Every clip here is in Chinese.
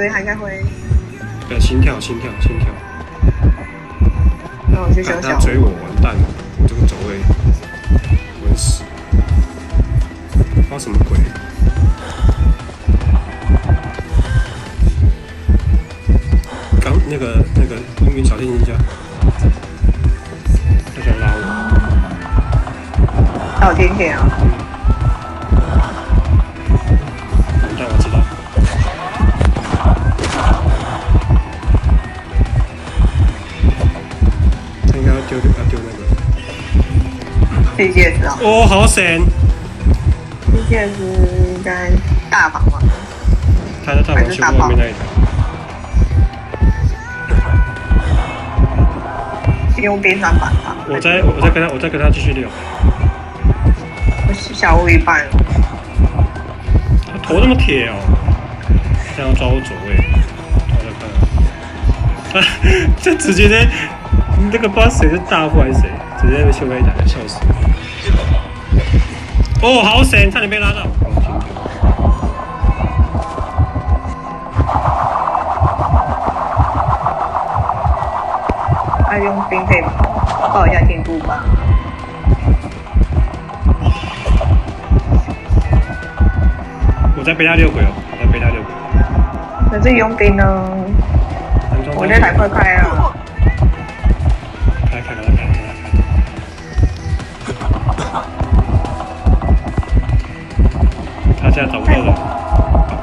所以他应该会。心跳。那我去修小。他追我，完蛋了！我这个走位，稳死！发什么鬼？刚那个音乐小提琴家，他想拉我。好甜甜啊！完蛋，我知道。他应该要丢那个。这戒指啊！哦，好神！这戒指应该大房吧？他在大房修外面那一台。用冰山板吧。我再跟他继续聊。我小我一半了。他头那么铁哦，这样抓我走位，抓着看。这直接在那个不知道谁是大副还是谁，直接被修了一台，笑死！哦，好神，差点被拉到。用冰可以报一下进度吧。我再背他6回哦，可是佣兵呢？我这台快开了。开。他现在找不到人。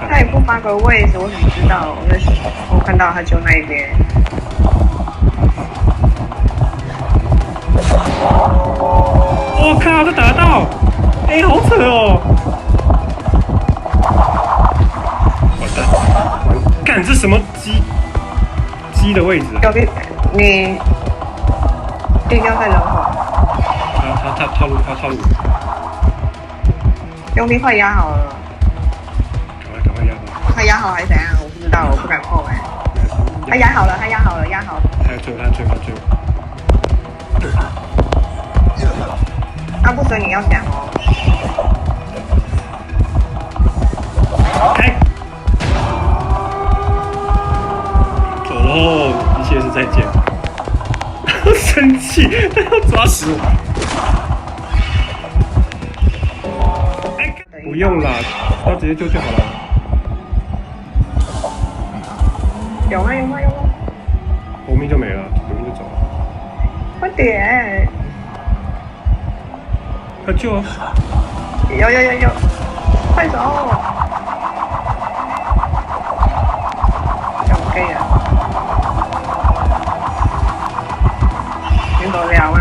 他也不发个位置，我怎么知道？我看到他就那边。我靠，这打得到！哎，好扯哦！完蛋！干，这什么鸡的位置啊？你一定要再冷会。他套路。佣兵快压好了。赶快压吧。他压好还是怎样？我不知道，我不敢碰哎。他压好了。他要追我。啊，不准你要讲哦。开。走喽，一切是再见。生气，他要抓死我。不用啦，他直接救就好了。有吗？活命就没了，活命就走了。快点！快救啊！有，快走！可以了。你走了吗？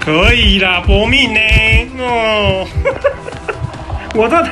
可以啦，搏命呢！哦，我这。